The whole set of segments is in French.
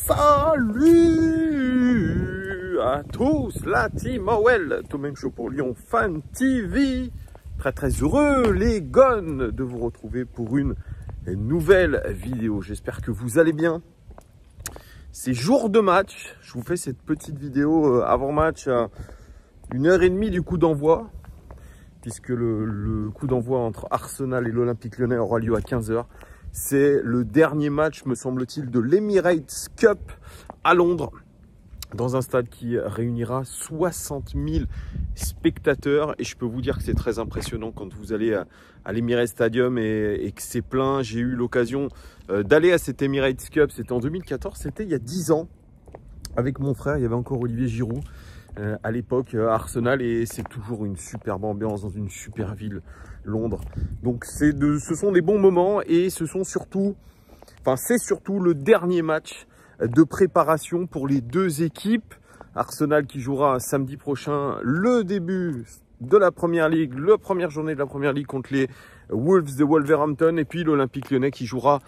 Salut à tous, la team OL, Thomas Show pour Lyon Fan TV. Très heureux les gones de vous retrouver pour une nouvelle vidéo. J'espère que vous allez bien. C'est jour de match. Je vous fais cette petite vidéo avant match à 1h30 du coup d'envoi. Puisque le coup d'envoi entre Arsenal et l'Olympique Lyonnais aura lieu à 15 h. C'est le dernier match, me semble-t-il, de l'Emirates Cup à Londres, dans un stade qui réunira 60 000 spectateurs. Et je peux vous dire que c'est très impressionnant quand vous allez à l'Emirates Stadium et que c'est plein. J'ai eu l'occasion d'aller à cet Emirates Cup, c'était en 2014, c'était il y a 10 ans. Avec mon frère, il y avait encore Olivier Giroud. À l'époque Arsenal, et c'est toujours une superbe ambiance dans une super ville, Londres. Donc ce sont des bons moments, et c'est surtout le dernier match de préparation pour les deux équipes. Arsenal qui jouera samedi prochain le début de la Première Ligue, la première journée de la Première Ligue contre les Wolves de Wolverhampton, et puis l'Olympique Lyonnais qui jouera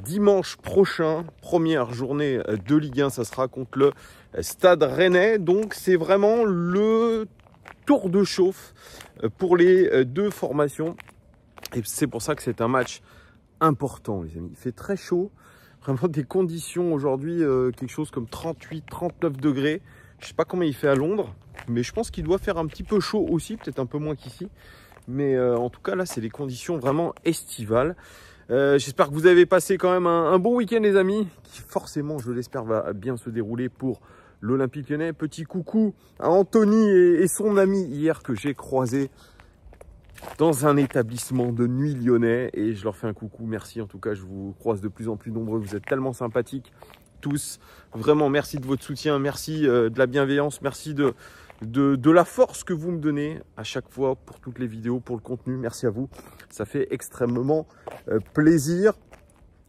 dimanche prochain, première journée de Ligue 1, ça sera contre le Stade Rennais. Donc c'est vraiment le tour de chauffe pour les deux formations, et c'est pour ça que c'est un match important les amis. Il fait très chaud, vraiment des conditions aujourd'hui, quelque chose comme 38-39 degrés. Je sais pas combien il fait à Londres, mais je pense qu'il doit faire un petit peu chaud aussi, peut-être un peu moins qu'ici. Mais en tout cas, là, c'est les conditions vraiment estivales. J'espère que vous avez passé quand même un bon week-end, les amis, qui forcément, je l'espère, va bien se dérouler pour l'Olympique Lyonnais. Petit coucou à Anthony et son ami hier que j'ai croisé dans un établissement de nuit lyonnais. Et je leur fais un coucou, merci. En tout cas, je vous croise de plus en plus nombreux. Vous êtes tellement sympathiques tous. Vraiment, merci de votre soutien, merci de la bienveillance, merci de la force que vous me donnez à chaque fois pour toutes les vidéos, pour le contenu. Merci à vous, ça fait extrêmement plaisir.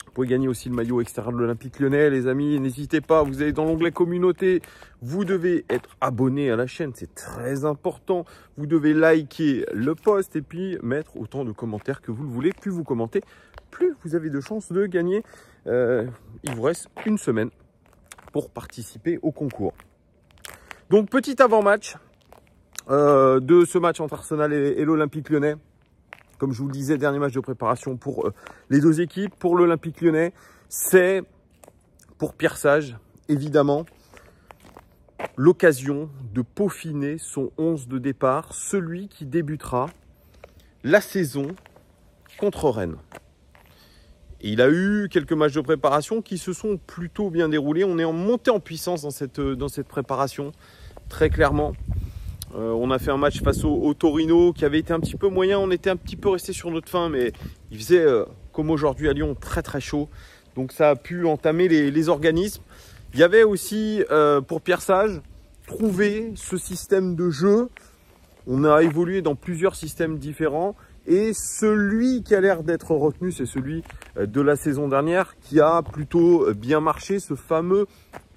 Vous pouvez gagner aussi le maillot extérieur de l'Olympique Lyonnais, les amis. N'hésitez pas, vous allez dans l'onglet communauté, vous devez être abonné à la chaîne, c'est très important. Vous devez liker le post et puis mettre autant de commentaires que vous le voulez. Plus vous commentez, plus vous avez de chances de gagner. Il vous reste une semaine pour participer au concours. Donc petit avant-match de ce match entre Arsenal et l'Olympique Lyonnais. Comme je vous le disais, dernier match de préparation pour les deux équipes. Pour l'Olympique Lyonnais, c'est pour Pierre Sage, évidemment, l'occasion de peaufiner son 11 de départ, celui qui débutera la saison contre Rennes. Et il a eu quelques matchs de préparation qui se sont plutôt bien déroulés. On est en montée en puissance dans cette préparation, très clairement. On a fait un match face au Torino qui avait été un petit peu moyen. On était un petit peu resté sur notre faim, mais il faisait, comme aujourd'hui à Lyon, très chaud. Donc ça a pu entamer les organismes. Il y avait aussi, pour Pierre Sage, trouvé ce système de jeu. On a évolué dans plusieurs systèmes différents. Et celui qui a l'air d'être retenu, c'est celui de la saison dernière qui a plutôt bien marché, ce fameux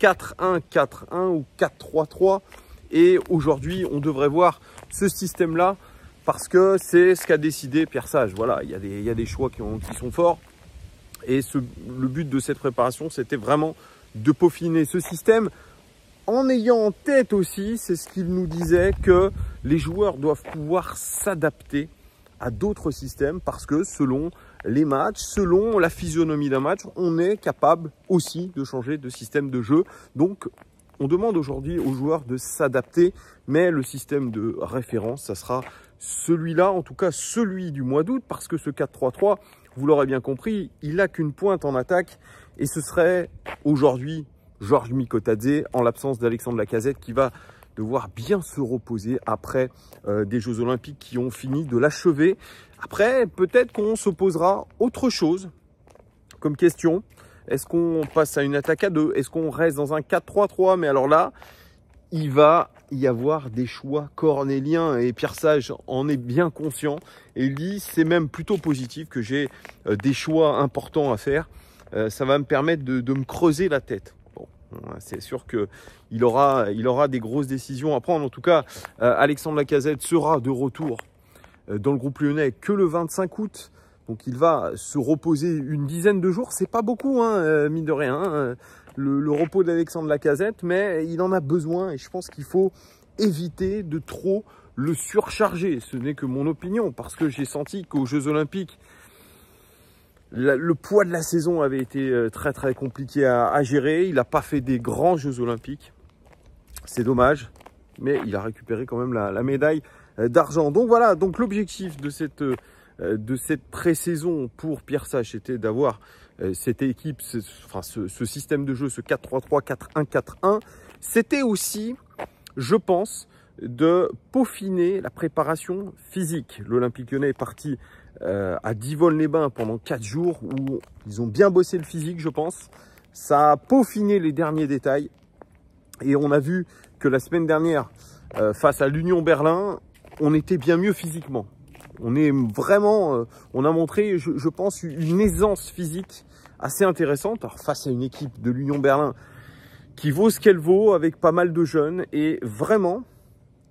4-1-4-1 ou 4-3-3. Et aujourd'hui, on devrait voir ce système-là parce que c'est ce qu'a décidé Pierre Sage. Voilà, il y a des choix qui sont forts. Et le but de cette préparation, c'était vraiment de peaufiner ce système en ayant en tête aussi, c'est ce qu'il nous disait, que les joueurs doivent pouvoir s'adapter à d'autres systèmes parce que selon les matchs, selon la physionomie d'un match, on est capable aussi de changer de système de jeu. Donc, on demande aujourd'hui aux joueurs de s'adapter, mais le système de référence, ça sera celui-là, en tout cas celui du mois d'août, parce que ce 4-3-3, vous l'aurez bien compris, il n'a qu'une pointe en attaque, et ce serait aujourd'hui Georges Mikotadze, en l'absence d'Alexandre Lacazette, qui va devoir bien se reposer après des Jeux Olympiques qui ont fini de l'achever. Après, peut-être qu'on se posera autre chose comme question. Est-ce qu'on passe à une attaque à deux? Est-ce qu'on reste dans un 4-3-3? Mais alors là, il va y avoir des choix cornéliens et Pierre Sage en est bien conscient. Et il dit, c'est même plutôt positif que j'ai des choix importants à faire. Ça va me permettre de me creuser la tête. C'est sûr qu'il aura des grosses décisions à prendre. En tout cas, Alexandre Lacazette sera de retour dans le groupe lyonnais que le 25 août. Donc il va se reposer une dizaine de jours. C'est pas beaucoup, hein, mine de rien, hein, le repos d'Alexandre Lacazette, mais il en a besoin et je pense qu'il faut éviter de trop le surcharger. Ce n'est que mon opinion, parce que j'ai senti qu'aux Jeux Olympiques, le poids de la saison avait été très très compliqué à gérer. Il n'a pas fait des grands Jeux Olympiques. C'est dommage, mais il a récupéré quand même la médaille d'argent. Donc voilà, donc l'objectif de cette pré-saison pour Pierre Sage, c'était d'avoir cette équipe, ce système de jeu, ce 4-3-3, 4-1, 4-1. C'était aussi, je pense, de peaufiner la préparation physique. L'Olympique Lyonnais est parti à Divonne-les-Bains pendant 4 jours où ils ont bien bossé le physique, je pense. Ça a peaufiné les derniers détails et on a vu que la semaine dernière, face à l'Union Berlin, on était bien mieux physiquement. On est vraiment, on a montré, je pense, une aisance physique assez intéressante. Alors, face à une équipe de l'Union Berlin qui vaut ce qu'elle vaut, avec pas mal de jeunes, et vraiment,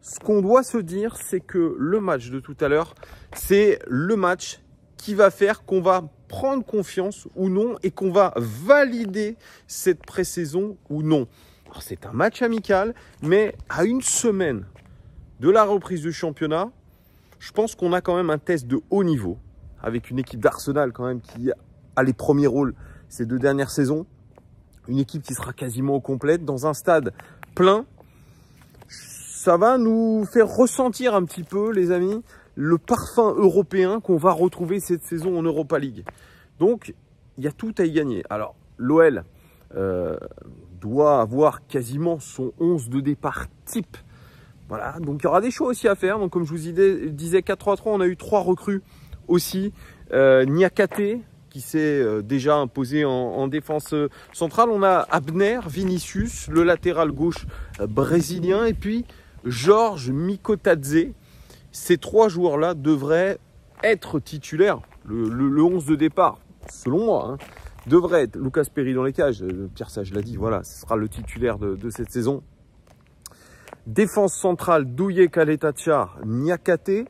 ce qu'on doit se dire, c'est que le match de tout à l'heure, c'est le match qui va faire qu'on va prendre confiance ou non et qu'on va valider cette pré-saison ou non. Alors c'est un match amical, mais à une semaine de la reprise du championnat, je pense qu'on a quand même un test de haut niveau, avec une équipe d'Arsenal quand même qui a les premiers rôles ces 2 dernières saisons. Une équipe qui sera quasiment complète dans un stade plein. Ça va nous faire ressentir un petit peu, les amis, le parfum européen qu'on va retrouver cette saison en Europa League. Donc, il y a tout à y gagner. Alors, l'OL doit avoir quasiment son 11 de départ type. Voilà, donc il y aura des choix aussi à faire. Donc, comme je vous disais, 4-3-3, on a eu 3 recrues aussi. Niakate, qui s'est déjà imposé en défense centrale. On a Abner, Vinicius, le latéral gauche brésilien, et puis Georges Mikotadze. Ces 3 joueurs-là devraient être titulaires. Le 11 de départ, selon moi, hein, devrait être Lucas Perry dans les cages. Pierre Sage l'a dit, voilà, ce sera le titulaire de cette saison. Défense centrale, Douye Kaletacha, Niakate.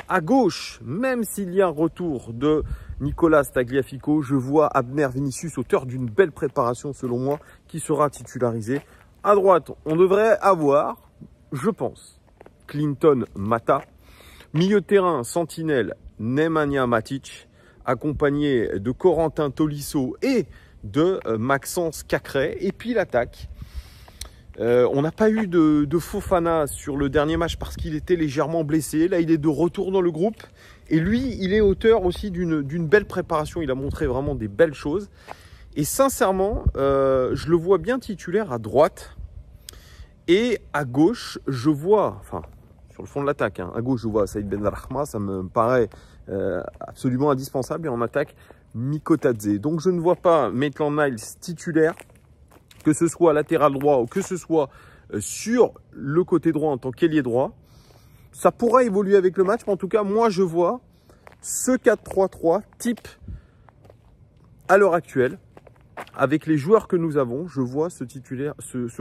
À gauche, même s'il y a un retour de Nicolas Tagliafico, je vois Abner Vinicius, auteur d'une belle préparation selon moi, qui sera titularisé. À droite, on devrait avoir, je pense, Clinton Mata. Milieu de terrain, sentinelle, Nemanja Matic, accompagné de Corentin Tolisso et de Maxence Cacré. Et puis l'attaque. On n'a pas eu de Fofana sur le dernier match parce qu'il était légèrement blessé. Là, il est de retour dans le groupe. Et lui, il est auteur aussi d'une belle préparation. Il a montré vraiment des belles choses. Et sincèrement, je le vois bien titulaire à droite. Et à gauche, je vois, enfin, sur le fond de l'attaque, hein, à gauche, je vois Saïd Benrahma. Ça me paraît absolument indispensable. Et en attaque, Mikotadze. Donc, je ne vois pas Maitland-Niles titulaire, que ce soit latéral droit ou que ce soit sur le côté droit en tant qu'ailier droit. Ça pourra évoluer avec le match, mais en tout cas, moi, je vois ce 4-3-3 type à l'heure actuelle. Avec les joueurs que nous avons, je vois ce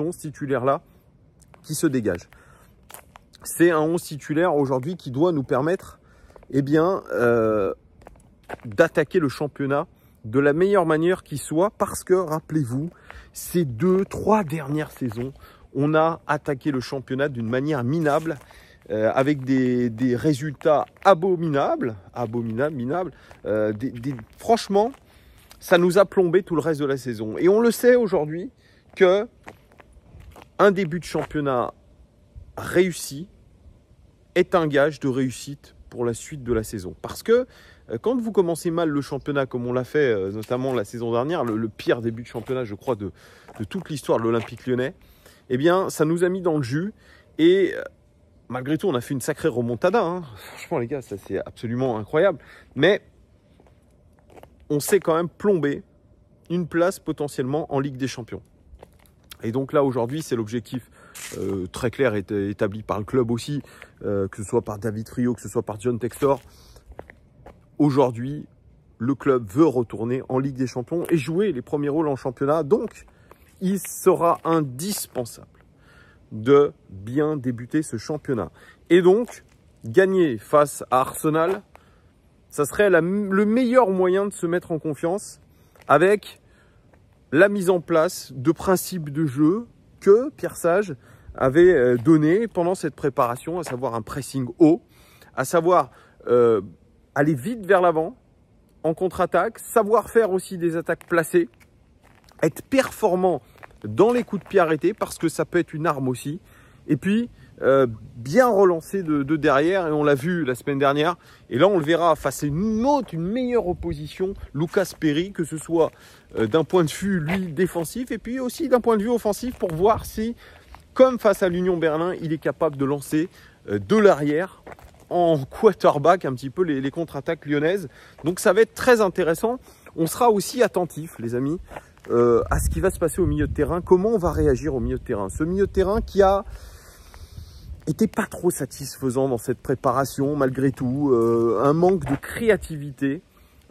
11 titulaire-là qui se dégage. C'est un 11 titulaire aujourd'hui qui doit nous permettre d'attaquer le championnat de la meilleure manière qui soit, parce que, rappelez-vous, ces 2-3 dernières saisons, on a attaqué le championnat d'une manière minable, avec des résultats abominables. Franchement, ça nous a plombé tout le reste de la saison. Et on le sait aujourd'hui que un début de championnat réussi est un gage de réussite pour la suite de la saison. Parce que quand vous commencez mal le championnat, comme on l'a fait notamment la saison dernière, le pire début de championnat, je crois, de toute l'histoire de l'Olympique Lyonnais, eh bien, ça nous a mis dans le jus. Et malgré tout, on a fait une sacrée remontada. Hein. Franchement, les gars, ça c'est absolument incroyable. Mais on s'est quand même plombé une place potentiellement en Ligue des Champions. Et donc là, aujourd'hui, c'est l'objectif très clair établi par le club aussi, que ce soit par David Friot, que ce soit par John Textor. Aujourd'hui, le club veut retourner en Ligue des Champions et jouer les premiers rôles en championnat. Donc, il sera indispensable de bien débuter ce championnat. Et donc, gagner face à Arsenal, ça serait le meilleur moyen de se mettre en confiance avec la mise en place de principes de jeu que Pierre Sage avait donné pendant cette préparation, à savoir un pressing haut, à savoir aller vite vers l'avant, en contre-attaque, savoir faire aussi des attaques placées, être performant dans les coups de pied arrêtés parce que ça peut être une arme aussi. Et puis, bien relancer de derrière, et on l'a vu la semaine dernière. Et là, on le verra face à une meilleure opposition, Lucas Perry, que ce soit d'un point de vue, lui, défensif, et puis aussi d'un point de vue offensif pour voir si, comme face à l'Union Berlin, il est capable de lancer de l'arrière en quarterback un petit peu les contre-attaques lyonnaises. Donc ça va être très intéressant. On sera aussi attentif, les amis, à ce qui va se passer au milieu de terrain. Comment on va réagir au milieu de terrain? Ce milieu de terrain qui a été pas trop satisfaisant dans cette préparation, malgré tout. Un manque de créativité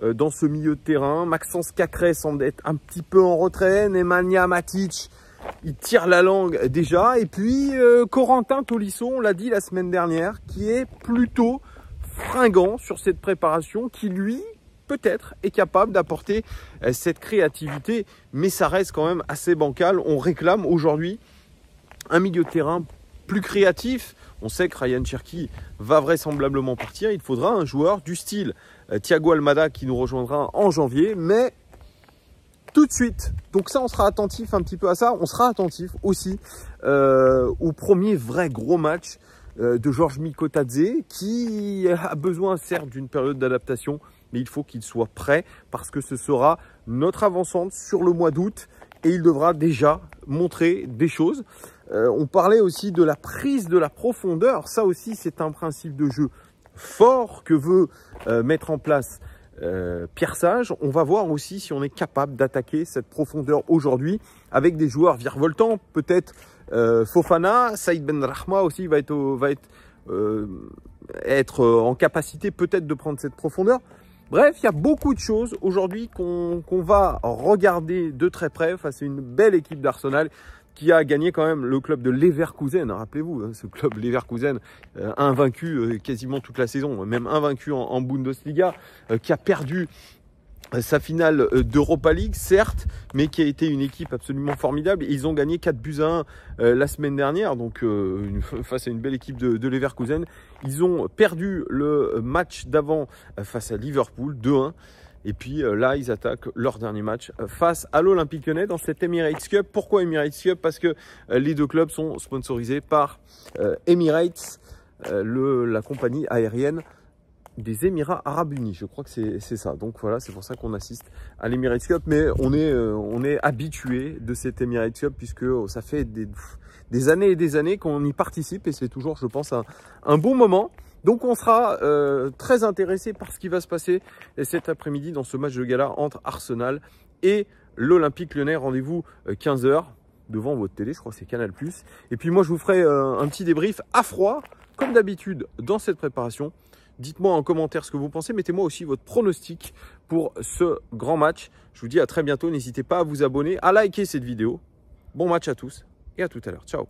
dans ce milieu de terrain. Maxence Cacré semble être un petit peu en retrait. Nemanja Matic, il tire la langue déjà. Et puis Corentin Tolisso, on l'a dit la semaine dernière, qui est plutôt fringant sur cette préparation, qui lui, peut-être, est capable d'apporter cette créativité. Mais ça reste quand même assez bancal. On réclame aujourd'hui un milieu de terrain plus créatif. On sait que Ryan Cherki va vraisemblablement partir. Il faudra un joueur du style Thiago Almada qui nous rejoindra en janvier, mais tout de suite. Donc ça, on sera attentif un petit peu à ça. On sera attentif aussi au premier vrai gros match de Georges Mikotadze, qui a besoin certes d'une période d'adaptation, mais il faut qu'il soit prêt parce que ce sera notre avant-centre sur le mois d'août et il devra déjà montrer des choses. On parlait aussi de la prise de la profondeur. Ça aussi, c'est un principe de jeu fort que veut mettre en place Pierre Sage. On va voir aussi si on est capable d'attaquer cette profondeur aujourd'hui avec des joueurs virevoltants. Peut-être Fofana, Saïd Benrahma aussi va être en capacité peut-être de prendre cette profondeur. Bref, il y a beaucoup de choses aujourd'hui qu'on va regarder de très près face à une belle équipe d'Arsenal qui a gagné quand même le club de Leverkusen. Rappelez-vous, hein, ce club Leverkusen, invaincu quasiment toute la saison, même invaincu en Bundesliga, qui a perdu sa finale d'Europa League, certes, mais qui a été une équipe absolument formidable. Et ils ont gagné 4-1 la semaine dernière, donc face à une belle équipe de Leverkusen. Ils ont perdu le match d'avant face à Liverpool, 2-1. Et puis là, ils attaquent leur dernier match face à l'Olympique Lyonnais dans cette Emirates Cup. Pourquoi Emirates Cup? Parce que les deux clubs sont sponsorisés par Emirates, la compagnie aérienne des Émirats Arabes Unis. Je crois que c'est ça. Donc voilà, c'est pour ça qu'on assiste à l'Emirates Cup. Mais on est habitué de cette Emirates Cup puisque ça fait des années et des années qu'on y participe et c'est toujours, je pense, un bon moment. Donc on sera très intéressé par ce qui va se passer cet après-midi dans ce match de gala entre Arsenal et l'Olympique Lyonnais. Rendez-vous 15 h devant votre télé, je crois que c'est Canal+. Et puis moi je vous ferai un petit débrief à froid, comme d'habitude dans cette préparation. Dites-moi en commentaire ce que vous pensez, mettez-moi aussi votre pronostic pour ce grand match. Je vous dis à très bientôt, n'hésitez pas à vous abonner, à liker cette vidéo. Bon match à tous et à tout à l'heure. Ciao.